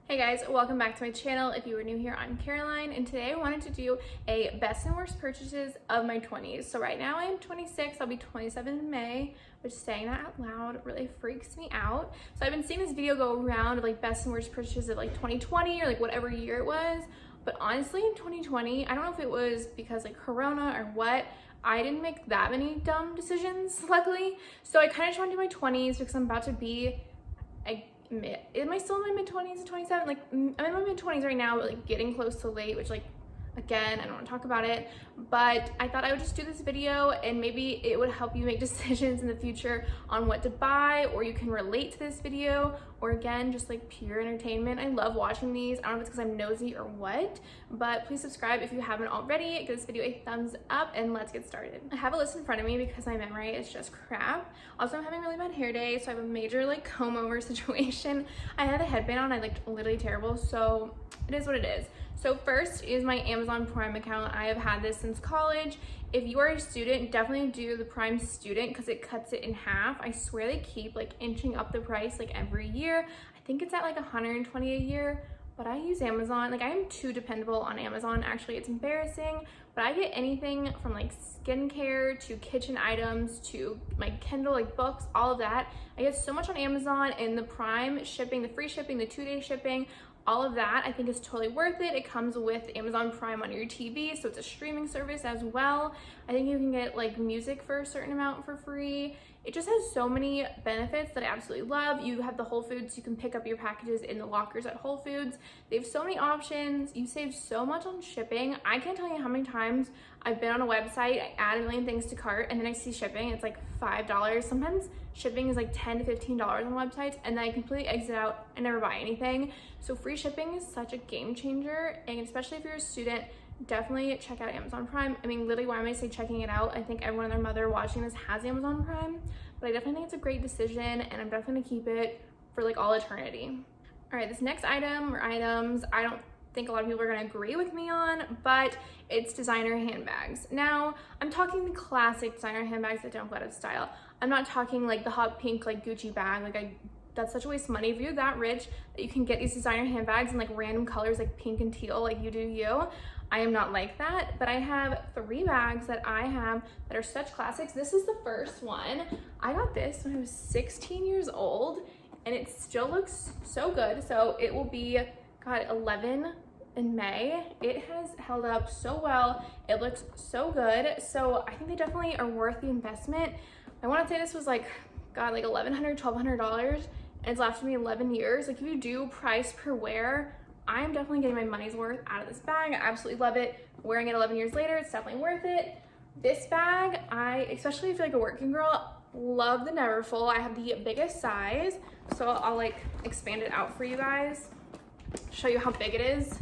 Hey guys, welcome back to my channel. If you are new here, I'm Caroline, and today I wanted to do a best and worst purchases of my 20s. So right now I'm 26, I'll be 27 in May, which saying that out loud really freaks me out. So I've been seeing this video go around of like best and worst purchases of like 2020 or like whatever year it was. But honestly in 2020, I don't know if it was because like Corona or what, I didn't make that many dumb decisions, luckily. So I kind of just want to do my 20s because I'm about to be, am I still in my mid-20s and 27? Like, I'm in my mid-20s right now, but like getting close to late, which like, again, I don't want to talk about it, but I thought I would just do this video and maybe it would help you make decisions in the future on what to buy, or you can relate to this video, or again, just like pure entertainment. I love watching these. I don't know if it's because I'm nosy or what, but please subscribe if you haven't already. Give this video a thumbs up and let's get started. I have a list in front of me because my memory is just crap. Also, I'm having a really bad hair day, so I have a major like comb over situation. I had a headband on, I looked literally terrible, so it is what it is. So first is my Amazon Prime account. I have had this since college. If you are a student, definitely do the Prime student because it cuts it in half. I swear they keep like inching up the price like every year. I think it's at like $120 a year, but I use Amazon. Like I am too dependable on Amazon. Actually, it's embarrassing, but I get anything from like skincare to kitchen items to my Kindle, like books, all of that. I get so much on Amazon, and the Prime shipping, the free shipping, the 2-day shipping, all of that I think is totally worth it. It comes with Amazon Prime on your TV, so it's a streaming service as well. I think you can get like music for a certain amount for free. It just has so many benefits that I absolutely love. You have the Whole Foods, you can pick up your packages in the lockers at Whole Foods. They have so many options. You save so much on shipping. I can't tell you how many times I've been on a website, I add a million things to cart, and then I see shipping, it's like $5. Sometimes shipping is like $10 to $15 on websites, and then I completely exit out and never buy anything. So free shipping is such a game changer, and especially if you're a student, definitely check out Amazon Prime. I mean, literally, why am I say checking it out? I think everyone and their mother watching this has Amazon Prime, but I definitely think it's a great decision, and I'm definitely gonna keep it for like all eternity. All right, this next item or items, I don't think a lot of people are gonna agree with me on, but it's designer handbags. Now, I'm talking the classic designer handbags that don't go out of style. I'm not talking like the hot pink like Gucci bag. That's such a waste of money. If you're that rich that you can get these designer handbags in like random colors like pink and teal, like you do you. I am not like that, but I have 3 bags that I have that are such classics. This is the first one. I got this when I was 16 years old, and it still looks so good. So it will be, God, 11 in May. It has held up so well. It looks so good. So I think they definitely are worth the investment. I want to say this was like, God, like $1,100, $1,200, and it's lasted me 11 years. Like if you do price per wear, I am definitely getting my money's worth out of this bag. I absolutely love it. Wearing it 11 years later, it's definitely worth it. This bag, especially if you're like a working girl, love the Neverfull. I have the biggest size, so I'll like expand it out for you guys, show you how big it is.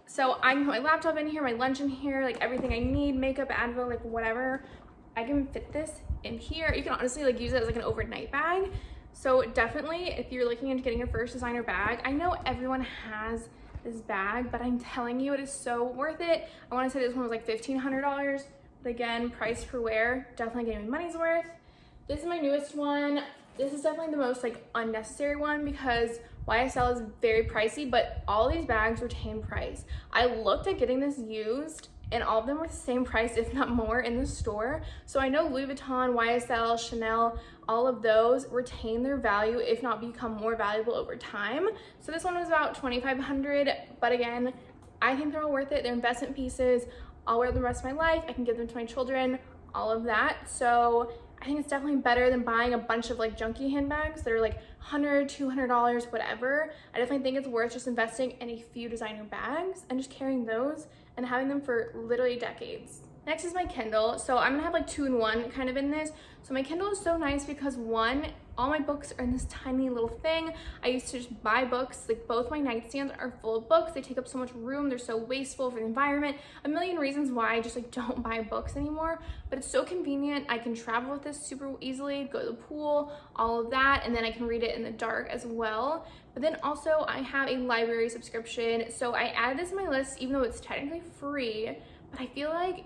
So I can put my laptop in here, my lunch in here, like everything I need, makeup, Advil, like whatever. I can fit this in here. You can honestly like use it as like an overnight bag. So definitely if you're looking into getting your first designer bag, I know everyone has this bag, but I'm telling you, it is so worth it. I want to say this one was like $1,500, but again, price per wear, definitely getting my money's worth. This is my newest one. This is definitely the most like unnecessary one because YSL is very pricey, but all these bags retain price. I looked at getting this used and all of them were the same price, if not more, in the store. So I know Louis Vuitton, YSL, Chanel, all of those retain their value, if not become more valuable over time. So this one was about $2,500, but again, I think they're all worth it. They're investment pieces. I'll wear them the rest of my life. I can give them to my children, all of that. So I think it's definitely better than buying a bunch of like junky handbags that are like $100, $200, whatever. I definitely think it's worth just investing in a few designer bags and just carrying those and having them for literally decades. Next is my Kindle. So I'm gonna have like 2-in-1 kind of in this. So my Kindle is so nice because one, all my books are in this tiny little thing. I used to just buy books, like both my nightstands are full of books. They take up so much room. They're so wasteful for the environment. A million reasons why I just like don't buy books anymore, but it's so convenient. I can travel with this super easily, go to the pool, all of that, and then I can read it in the dark as well. But then also I have a library subscription. So I added this to my list, even though it's technically free, but I feel like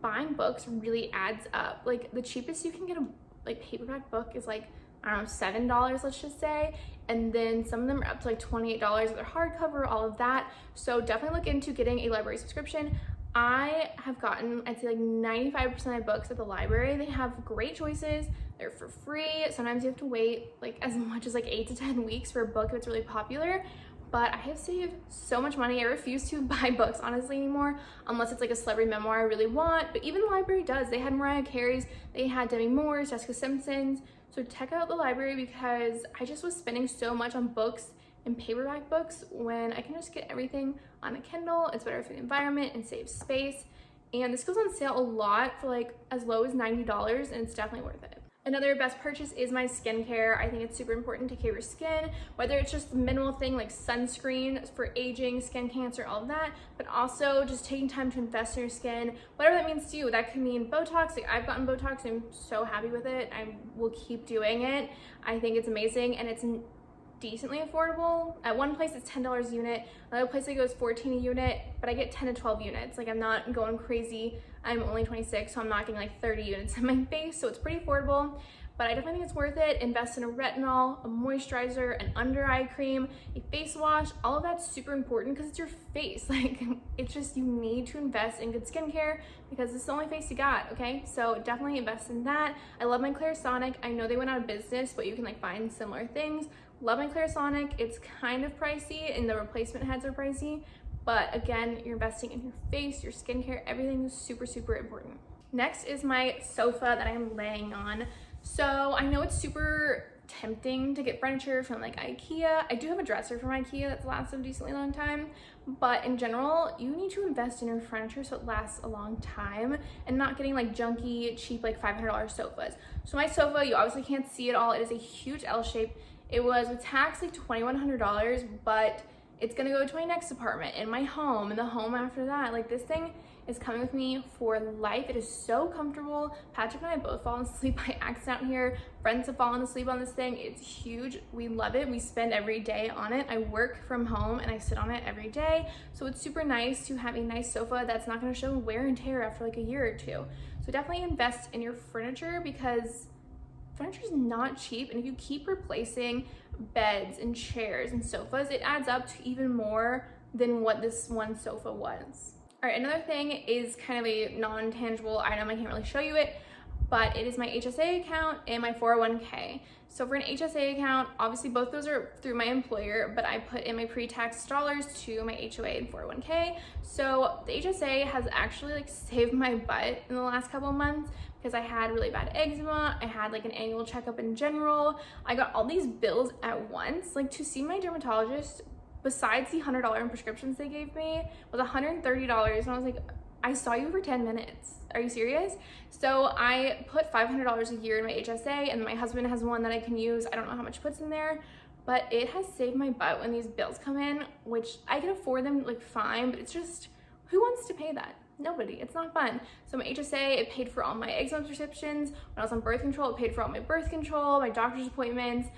buying books really adds up. Like the cheapest you can get a like paperback book is like I don't know, $7, let's just say. And then some of them are up to like $28 with their hardcover, all of that. So definitely look into getting a library subscription. I have gotten, I'd say like 95% of my books at the library. They have great choices. They're for free. Sometimes you have to wait like as much as like 8 to 10 weeks for a book if it's really popular. But I have saved so much money. I refuse to buy books honestly anymore unless it's like a celebrity memoir I really want. But even the library does. They had Mariah Carey's, they had Demi Moore's, Jessica Simpson's. So check out the library because I just was spending so much on books and paperback books when I can just get everything on a Kindle. It's better for the environment and saves space. And this goes on sale a lot for like as low as $90, and it's definitely worth it. Another best purchase is my skincare. I think it's super important to take care of your skin, whether it's just the minimal thing like sunscreen for aging, skin cancer, all of that, but also just taking time to invest in your skin, whatever that means to you. That could mean Botox. Like I've gotten Botox and I'm so happy with it. I will keep doing it. I think it's amazing and it's decently affordable. At one place it's $10 a unit, another place it goes $14 a unit, but I get 10 to 12 units. Like I'm not going crazy. I'm only 26, so I'm not getting like 30 units in my face, so it's pretty affordable. But I definitely think it's worth it. Invest in a retinol, a moisturizer, an under eye cream, a face wash. All of that's super important because it's your face. Like it's just, you need to invest in good skincare because it's the only face you got, okay? So definitely invest in that. I love my Clarisonic. I know they went out of business, but you can like find similar things. Love my Clarisonic. It's kind of pricey and the replacement heads are pricey, but again, you're investing in your face, your skincare, everything is super, super important. Next is my sofa that I'm laying on. So I know it's super tempting to get furniture from like IKEA. I do have a dresser from IKEA that's lasted a decently long time, but in general, you need to invest in your furniture so it lasts a long time and not getting like junky, cheap, like $500 sofas. So my sofa, you obviously can't see it all. It is a huge L shape. It was with tax like $2,100, but it's gonna go to my next apartment and my home and the home after that. Like this thing is coming with me for life. It is so comfortable. Patrick and I both fallen asleep by accident out here. Friends have fallen asleep on this thing. It's huge. We love it. We spend every day on it. I work from home and I sit on it every day. So it's super nice to have a nice sofa that's not gonna show wear and tear after like a year or two. So definitely invest in your furniture because furniture is not cheap, and if you keep replacing beds and chairs and sofas, it adds up to even more than what this one sofa was. All right, another thing is kind of a non-tangible item. I can't really show you it, but it is my HSA account and my 401k. So for an HSA account, obviously both those are through my employer, but I put in my pre-tax dollars to my HOA and 401k. So the HSA has actually like saved my butt in the last couple of months because I had really bad eczema. I had like an annual checkup in general. I got all these bills at once. Like to see my dermatologist, besides the $100 in prescriptions they gave me, was $130. And I was like, I saw you for 10 minutes. Are you serious? So I put $500 a year in my HSA, and my husband has one that I can use. I don't know how much he puts in there, but it has saved my butt when these bills come in, which I can afford them like fine, but it's just, who wants to pay that? Nobody. It's not fun. So my HSA, it paid for all my eczema prescriptions. When I was on birth control, it paid for all my birth control, my doctor's appointments,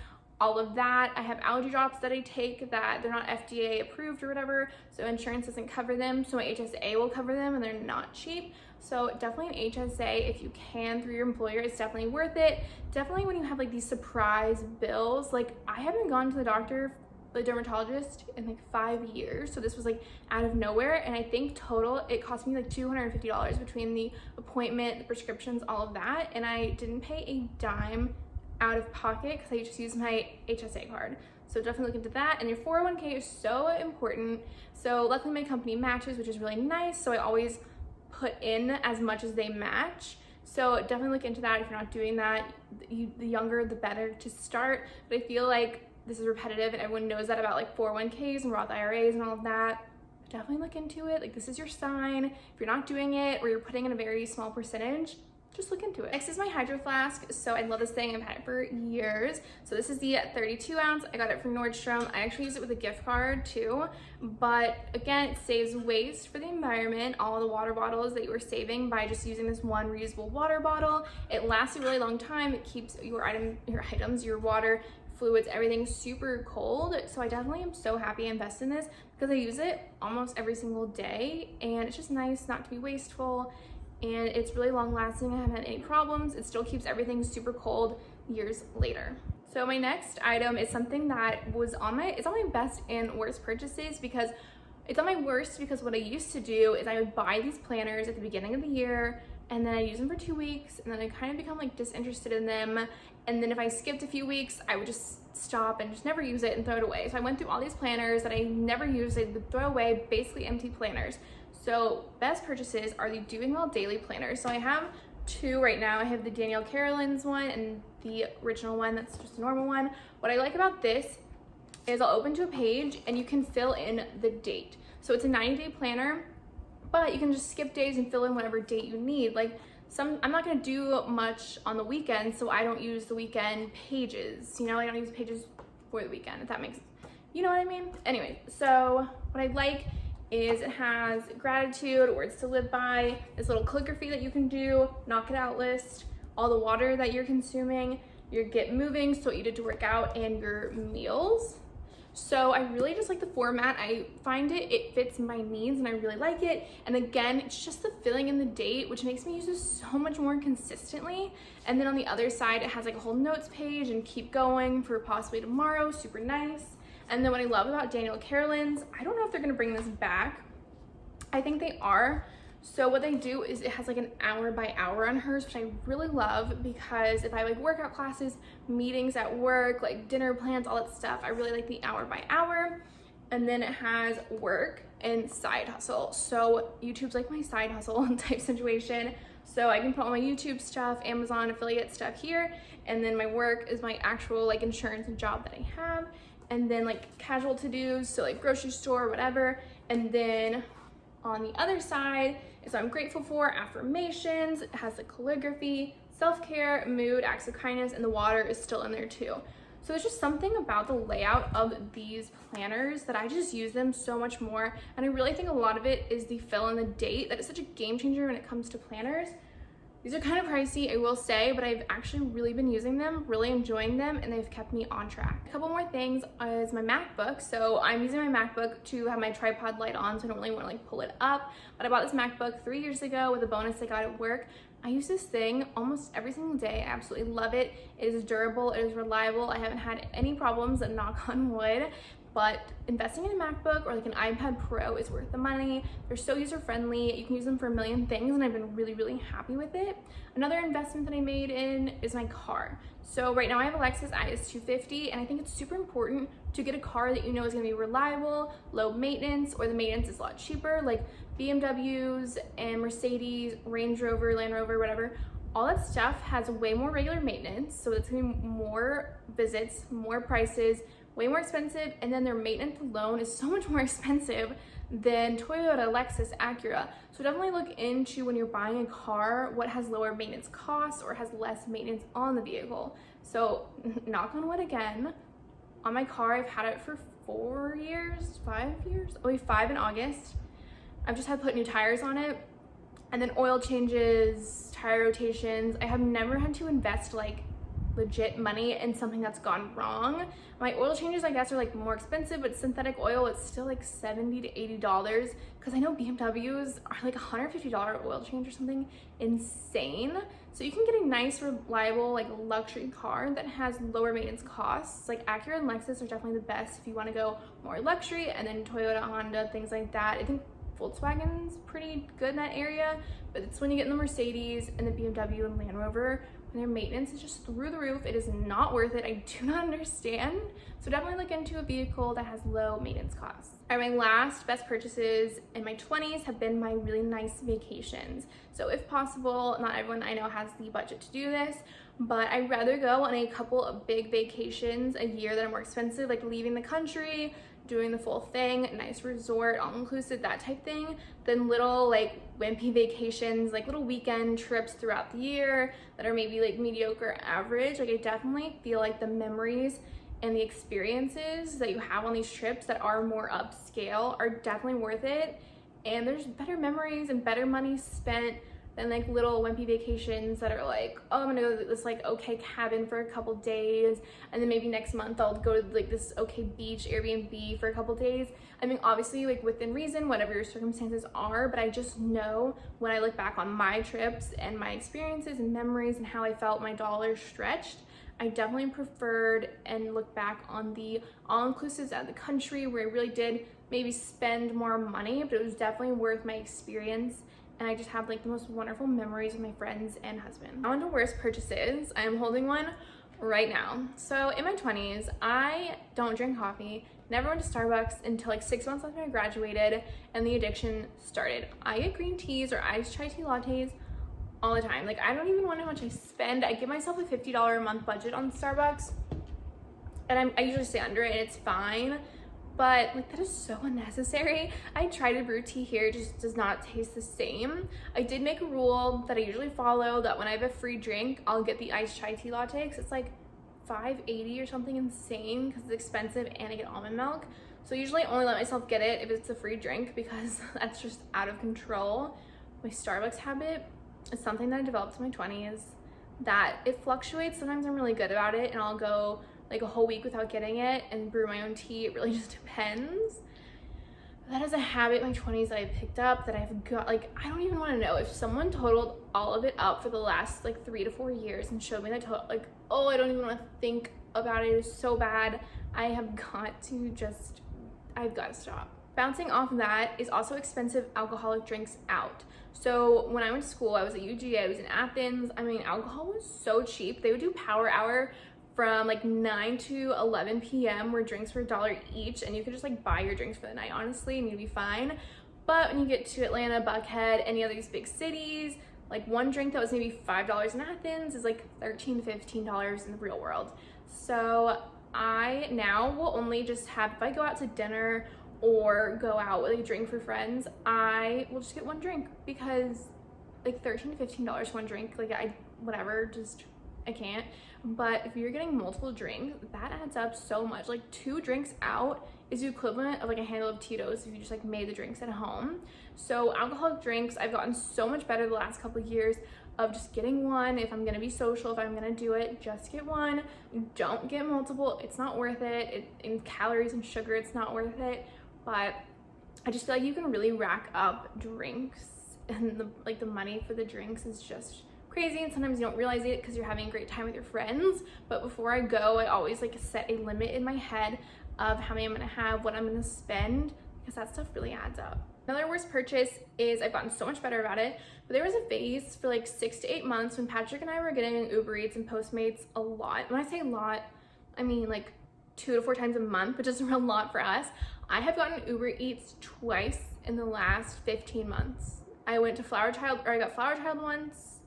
all of that. I have allergy drops that I take that they're not FDA approved or whatever, so insurance doesn't cover them, so my HSA will cover them, and they're not cheap. So definitely an HSA, if you can, through your employer, it's definitely worth it. Definitely when you have like these surprise bills. Like I haven't gone to the dermatologist in like 5 years, so this was like out of nowhere, and I think total it cost me like $250 between the appointment, the prescriptions, all of that, and I didn't pay a dime out of pocket because I just use my HSA card. So definitely look into that. And your 401k is so important. So luckily my company matches, which is really nice, so I always put in as much as they match. So definitely look into that if you're not doing that. The younger the better to start, but I feel like this is repetitive and everyone knows that about like 401ks and Roth IRAs and all of that. But definitely look into it. Like this is your sign. If you're not doing it or you're putting in a very small percentage, just look into it. Next is my HYDROFLASK. So I love this thing. I've had it for years. So this is the 32 ounce. I got it from Nordstrom. I actually use it with a gift card too. But again, it saves waste for the environment. All the water bottles that you were saving by just using this one reusable water bottle. It lasts a really long time. It keeps your items, your water, fluids, everything super cold. So I definitely am so happy I invest in this because I use it almost every single day, and it's just nice not to be wasteful, and it's really long lasting. I haven't had any problems. It still keeps everything super cold. years later. So my next item is something that was it's on my best and worst purchases, because it's on my worst because what I used to do is I would buy these planners at the beginning of the year, and then I use them for 2 weeks, and then I kind of become like disinterested in them. And then if I skipped a few weeks, I would just stop and just never use it and throw it away. So I went through all these planners that I never used, I would throw away, basically empty planners. So best purchases are the Doing Well Daily planners. So I have 2 right now. I have the Danielle Caroline's one and the original one that's just a normal one. What I like about this is I'll open to a page and you can fill in the date. So it's a 90-day planner, but you can just skip days and fill in whatever date you need. Like I'm not gonna do much on the weekend, so I don't use the weekend pages. You know, I don't use pages for the weekend, if that makes, you know what I mean? Anyway, so what I like is it has gratitude, words to live by, this little calligraphy that you can do, knock it out list, all the water that you're consuming, your get moving, so what you did to work out, and your meals. So I really just like the format. I find it fits my needs and I really like it. And again, it's just the filling in the date, which makes me use this so much more consistently. And then on the other side, it has like a whole notes page and keep going for possibly tomorrow, super nice. And then what I love about Danielle Caroline's, I don't know if they're gonna bring this back. I think they are. So what they do is it has like an hour by hour on hers, which I really love, because if I like workout classes, meetings at work, like dinner plans, all that stuff, I really like the hour by hour. And then it has work and side hustle. So YouTube's like my side hustle type situation. So I can put all my YouTube stuff, Amazon affiliate stuff here. And then my work is my actual like insurance and job that I have. And then like casual to-dos, so like grocery store, whatever. And then on the other side is what I'm grateful for, affirmations, it has the calligraphy, self-care, mood, acts of kindness, and the water is still in there too. So there's just something about the layout of these planners that I just use them so much more. And I really think a lot of it is the fill in the date that is such a game changer when it comes to planners. These are kind of pricey, I will say, but I've actually really been using them, really enjoying them, and they've kept me on track. A couple more things is my MacBook. So I'm using my MacBook to have my tripod light on, so I don't really want to like pull it up. But I bought this MacBook 3 years ago with a bonus I got at work. I use this thing almost every single day. I absolutely love it. It is durable, it is reliable. I haven't had any problems, knock on wood. But investing in a MacBook or like an iPad Pro is worth the money. They're so user-friendly. You can use them for a million things, and I've been really, really happy with it. Another investment that I made in is my car. So right now I have a Lexus IS 250, and I think it's super important to get a car that you know is gonna be reliable, low maintenance, or the maintenance is a lot cheaper, like BMWs and Mercedes, Range Rover, Land Rover, whatever. All that stuff has way more regular maintenance, so it's gonna be more visits, more prices, way more expensive, and then their maintenance alone is so much more expensive than Toyota, Lexus, Acura. So definitely look into, when you're buying a car, what has lower maintenance costs or has less maintenance on the vehicle. So knock on wood again, on my car, I've had it for 4 years, 5 years, it'll be 5 in August. I've just had to put new tires on it, and then oil changes, tire rotations. I have never had to invest like legit money in something that's gone wrong. My oil changes, I guess, are like more expensive, but synthetic oil, it's still like $70 to $80, because I know BMWs are like $150 oil change or something insane. So you can get a nice, reliable, like luxury car that has lower maintenance costs. Like Acura and Lexus are definitely the best if you want to go more luxury, and then Toyota, Honda, things like that. I think Volkswagen's pretty good in that area, but it's when you get in the Mercedes and the BMW and Land Rover, when their maintenance is just through the roof. It is not worth it. I do not understand. So definitely look into a vehicle that has low maintenance costs. All right, my last best purchases in my 20s have been my really nice vacations. So if possible, not everyone I know has the budget to do this, but I'd rather go on a couple of big vacations a year that are more expensive, like leaving the country, doing the full thing, nice resort, all-inclusive, that type thing, than little like wimpy vacations, like little weekend trips throughout the year that are maybe like mediocre average. Like I definitely feel like the memories and the experiences that you have on these trips that are more upscale are definitely worth it. And there's better memories and better money spent than like little wimpy vacations that are like, oh, I'm gonna go to this like okay cabin for a couple days, and then maybe next month I'll go to like this okay beach Airbnb for a couple days. I mean, obviously like within reason, whatever your circumstances are, but I just know when I look back on my trips and my experiences and memories and how I felt my dollars stretched, I definitely preferred and look back on the all-inclusives out of the country where I really did maybe spend more money, but it was definitely worth my experience. And I just have like the most wonderful memories with my friends and husband. Now on to worst purchases. I am holding one right now. So in my 20s, I don't drink coffee, never went to Starbucks until like 6 months after I graduated and the addiction started. I get green teas or iced chai tea lattes all the time. Like I don't even know how much I spend. I give myself a $50 a month budget on Starbucks and I usually stay under it and it's fine. But like that is so unnecessary. I tried to brew tea here, it just does not taste the same. I did make a rule that I usually follow that when I have a free drink, I'll get the iced chai tea latte because it's like $5.80 or something insane because it's expensive and I get almond milk. So I usually only let myself get it if it's a free drink because that's just out of control. My Starbucks habit is something that I developed in my 20s that it fluctuates. Sometimes I'm really good about it and I'll go like a whole week without getting it and brew my own tea. It really just depends. But that is a habit in my 20s that I picked up that I've got, like, I don't even want to know if someone totaled all of it up for the last like 3 to 4 years and showed me the total, like, oh, I don't even want to think about it. It is so bad. I've got to stop. Bouncing off of that is also expensive alcoholic drinks out. So when I went to school, I was at UGA, I was in Athens. I mean, alcohol was so cheap. They would do power hour from like 9 to 11 p.m. where drinks were $1 each and you could just like buy your drinks for the night, honestly, and you'd be fine. But when you get to Atlanta, Buckhead, any of these big cities, like one drink that was maybe $5 in Athens is like $13 to $15 in the real world. So I now will only just have, if I go out to dinner or go out with a drink for friends, I will just get one drink because like $13 to $15 one drink, like I can't. But if you're getting multiple drinks, that adds up so much. Like 2 drinks out is the equivalent of like a handle of Tito's if you just like made the drinks at home. So alcoholic drinks, I've gotten so much better the last couple of years of just getting one. If I'm gonna be social, if I'm gonna do it, just get one. Don't get multiple, it's not worth it. In calories and sugar, it's not worth it. But I just feel like you can really rack up drinks and the money for the drinks is just crazy, and sometimes you don't realize it because you're having a great time with your friends. But before I go, I always like set a limit in my head of how many I'm gonna have, what I'm gonna spend, because that stuff really adds up. Another worst purchase is I've gotten so much better about it, but there was a phase for like 6 to 8 months when Patrick and I were getting Uber Eats and Postmates a lot. When I say a lot, I mean like 2 to 4 times a month, which is a real lot for us. I have gotten Uber Eats twice in the last 15 months. I got Flower Child once,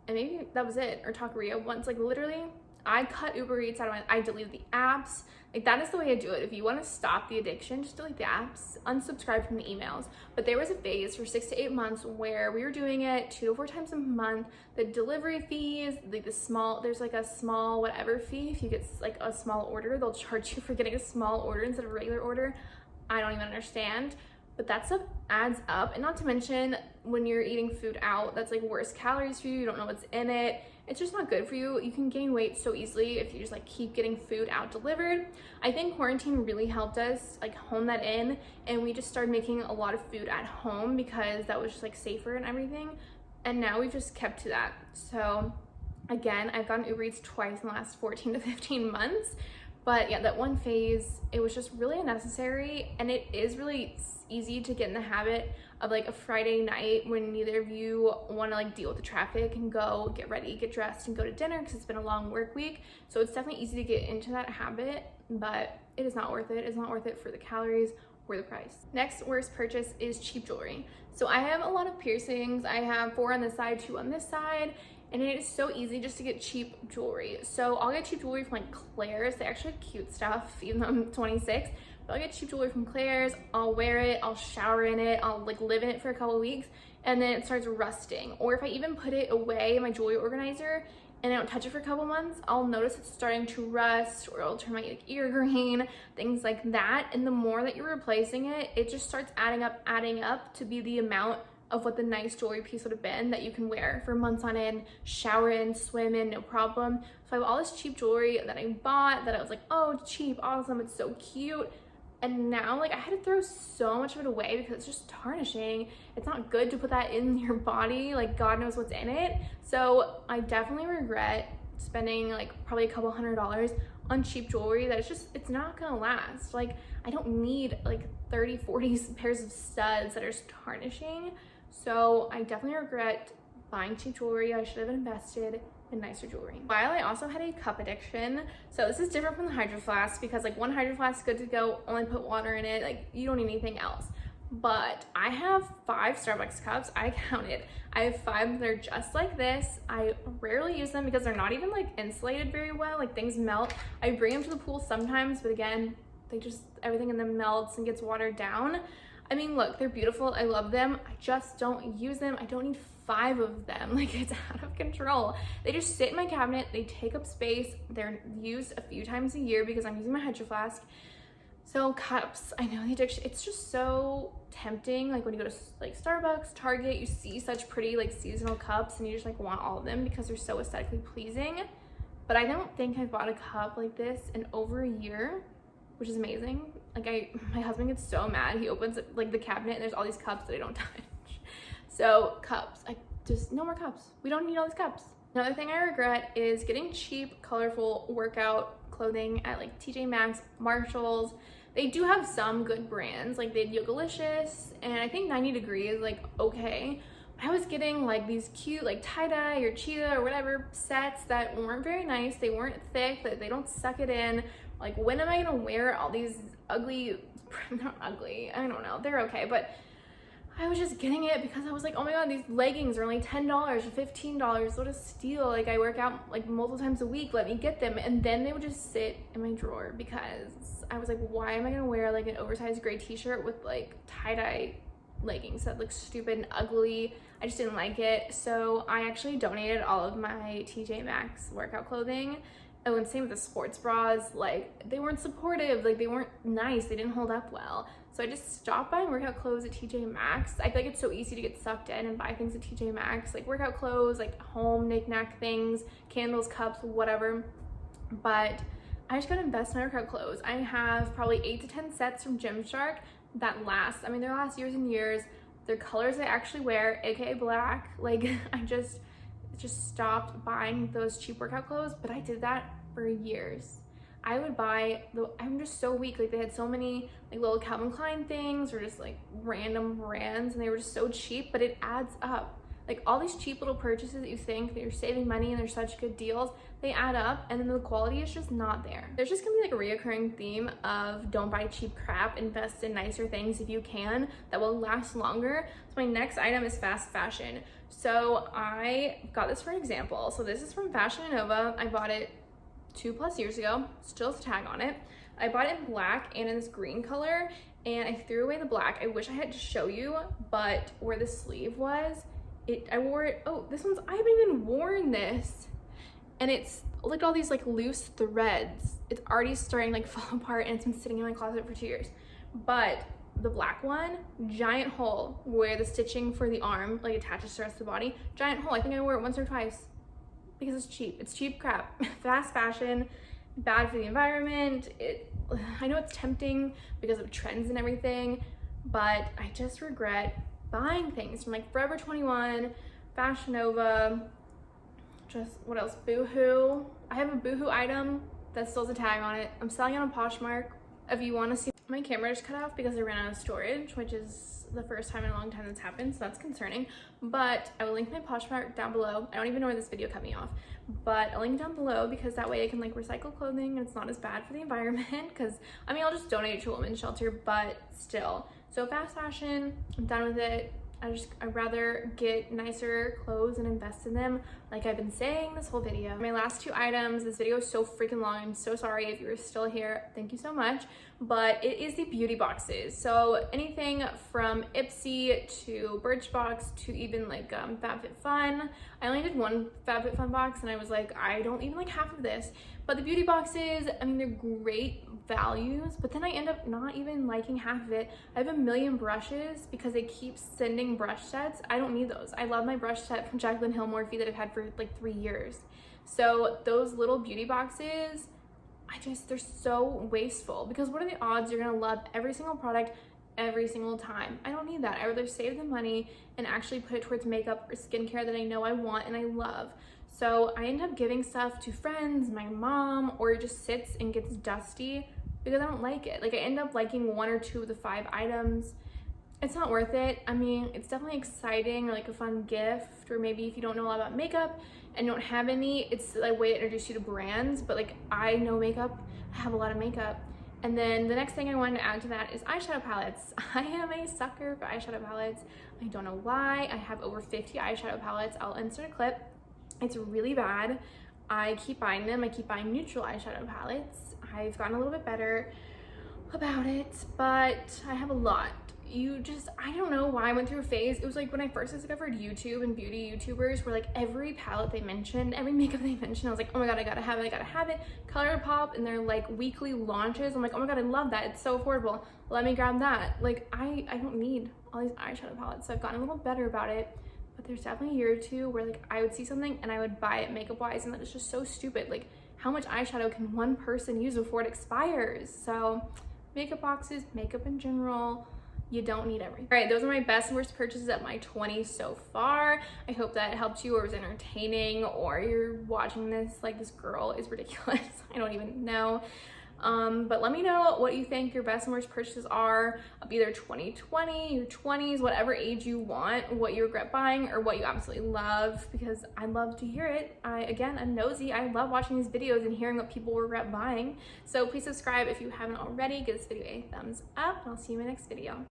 and maybe that was it, or Taqueria once. Like literally, I cut Uber Eats out of I deleted the apps. Like that is the way I do it. If you want to stop the addiction, just delete the apps, unsubscribe from the emails. But there was a phase for 6 to 8 months where we were doing it 2 to 4 times a month. The delivery fees, there's like a small whatever fee. If you get like a small order, they'll charge you for getting a small order instead of a regular order. I don't even understand. But that stuff adds up. And not to mention when you're eating food out, that's like worse calories for you. You don't know what's in it. It's just not good for you. You can gain weight so easily if you just like keep getting food out delivered. I think quarantine really helped us like hone that in, and we just started making a lot of food at home because that was just like safer and everything. And now we've just kept to that. So again, I've gotten Uber Eats twice in the last 14 to 15 months. But yeah, that one phase, it was just really unnecessary, and it is really easy to get in the habit of like a Friday night when neither of you want to like deal with the traffic and go get ready, get dressed, and go to dinner because it's been a long work week. So it's definitely easy to get into that habit, but it is not worth it. It's not worth it for the calories or the price. Next worst purchase is cheap jewelry. So I have a lot of piercings. I have 4 on this side, 2 on this side. And it is so easy just to get cheap jewelry. So I'll get cheap jewelry from like Claire's. They actually have cute stuff, even though I'm 26. But I'll get cheap jewelry from Claire's. I'll wear it, I'll shower in it, I'll like live in it for a couple of weeks, and then it starts rusting. Or if I even put it away in my jewelry organizer and I don't touch it for a couple months, I'll notice it's starting to rust, or it'll turn my like ear green, things like that. And the more that you're replacing it, it just starts adding up to be the amount of what the nice jewelry piece would have been that you can wear for months on end, shower in, swim in, no problem. So I have all this cheap jewelry that I bought that I was like, oh, cheap, awesome, it's so cute. And now like I had to throw so much of it away because it's just tarnishing. It's not good to put that in your body. Like God knows what's in it. So I definitely regret spending like probably a couple $100s on cheap jewelry that it's not gonna last. Like, I don't need like 30, 40 pairs of studs that are tarnishing. So I definitely regret buying cheap jewelry. I should have invested in nicer jewelry. While I also had a cup addiction, so this is different from the Hydro Flask because like one Hydro Flask is good to go, only put water in it, like you don't need anything else. But I have 5 Starbucks cups. I counted. I have 5 that are just like this. I rarely use them because they're not even like insulated very well. Like things melt. I bring them to the pool sometimes, but again, everything in them melts and gets watered down. I mean, look, they're beautiful. I love them. I just don't use them. I don't need 5 of them. Like, it's out of control. They just sit in my cabinet. They take up space. They're used a few times a year because I'm using my Hydro Flask. So cups, I know the addiction, it's just so tempting. Like when you go to like Starbucks, Target, you see such pretty like seasonal cups and you just like want all of them because they're so aesthetically pleasing. But I don't think I've bought a cup like this in over a year, which is amazing. Like my husband gets so mad. He opens like the cabinet and there's all these cups that I don't touch. So cups, no more cups. We don't need all these cups. Another thing I regret is getting cheap, colorful workout clothing at like TJ Maxx, Marshalls. They do have some good brands, like they had Yogalicious, and I think 90 Degrees, like okay. I was getting like these cute like tie-dye or cheetah or whatever sets that weren't very nice. They weren't thick, that they don't suck it in. Like when am I gonna wear all these ugly, not ugly, I don't know, they're okay, but I was just getting it because I was like, oh my god, these leggings are only $10 or $15. What a steal. Like I work out like multiple times a week, let me get them. And then they would just sit in my drawer because I was like, why am I gonna wear like an oversized gray t-shirt with like tie-dye leggings that look stupid and ugly? I just didn't like it. So I actually donated all of my TJ Maxx workout clothing. Oh, and same with the sports bras. Like they weren't supportive, like they weren't nice, they didn't hold up well. So I just stopped buying workout clothes at TJ Maxx. I feel like it's so easy to get sucked in and buy things at TJ Maxx, like workout clothes, like home knick-knack things, candles, cups, whatever. But I just gotta invest in my workout clothes. I have probably 8 to 10 sets from Gymshark that last. I mean, they last years and years. They're colors I actually wear, aka black. Like I just stopped buying those cheap workout clothes, but I did that for years. I would buy, I'm just so weak. Like they had so many like little Calvin Klein things or just like random brands and they were just so cheap, but it adds up. Like all these cheap little purchases that you think that you're saving money and they're such good deals, they add up and then the quality is just not there. There's just gonna be like a reoccurring theme of don't buy cheap crap, invest in nicer things if you can that will last longer. So my next item is fast fashion. So I got this for an example. So this is from Fashion Nova. I bought it 2+ years ago, still has a tag on it. I bought it in black and in this green color and I threw away the black. I wish I had to show you, but where the sleeve was, I wore it, oh, this one's, I haven't even worn this. And it's, look at all these like loose threads. It's already starting to like fall apart and it's been sitting in my closet for 2 years. But the black one, giant hole where the stitching for the arm like attaches to the rest of the body. Giant hole, I think I wore it once or twice. Because it's cheap. It's cheap crap. Fast fashion, bad for the environment. I know it's tempting because of trends and everything, but I just regret buying things from like Forever 21, Fashion Nova, just what else? Boohoo. I have a Boohoo item that still has a tag on it. I'm selling it on Poshmark. If you want to see, my camera just cut off because I ran out of storage, which is the first time in a long time that's happened, so that's concerning. But I will link my Poshmark down below. I don't even know where this video cut me off, but I'll link it down below because that way I can like recycle clothing and it's not as bad for the environment. Because I mean, I'll just donate it to a women's shelter, but still. So fast fashion, I'm done with it. I'd rather get nicer clothes and invest in them, like I've been saying this whole video. My last 2 items, this video is so freaking long. I'm so sorry if you were still here. Thank you so much. But it is the beauty boxes. So anything from Ipsy to Birchbox to even like FabFitFun. I only did one FabFitFun box and I was like, I don't even like half of this. But the beauty boxes, I mean, they're great values, but then I end up not even liking half of it. I have a million brushes because they keep sending brush sets. I don't need those. I love my brush set from Jaclyn Hill Morphe that I've had for like 3 years. So those little beauty boxes, they're so wasteful because what are the odds you're gonna love every single product every single time? I don't need that. I'd rather save the money and actually put it towards makeup or skincare that I know I want and I love. So I end up giving stuff to friends, my mom, or it just sits and gets dusty because I don't like it. Like I end up liking 1 or 2 of the 5 items. It's not worth it. I mean, it's definitely exciting or like a fun gift, or maybe if you don't know a lot about makeup and don't have any, it's a way to introduce you to brands. But like, I know makeup, I have a lot of makeup. And then the next thing I wanted to add to that is eyeshadow palettes. I am a sucker for eyeshadow palettes. I don't know why. I have over 50 eyeshadow palettes. I'll insert a clip. It's really bad. I keep buying them. I keep buying neutral eyeshadow palettes. I've gotten a little bit better about it, but I have a lot. I don't know why I went through a phase. It was like when I first discovered YouTube and beauty YouTubers were like every palette they mentioned, every makeup they mentioned, I was like, oh my god, I gotta have it. ColourPop and their like weekly launches. I'm like, oh my god, I love that. It's so affordable. Let me grab that. Like I don't need all these eyeshadow palettes. So I've gotten a little better about it. But there's definitely a year or two where like I would see something and I would buy it makeup wise, and that is just so stupid. Like how much eyeshadow can one person use before it expires? So makeup boxes, makeup in general, you don't need everything. All right, those are my best and worst purchases at my 20s so far. I hope that helped you or was entertaining, or you're watching this like this girl is ridiculous. I don't even know. But let me know what you think your best and worst purchases are of either 2020, your 20s, whatever age you want, what you regret buying or what you absolutely love, because I'd love to hear it. Again, I'm nosy. I love watching these videos and hearing what people regret buying. So please subscribe if you haven't already. Give this video a thumbs up, and I'll see you in my next video.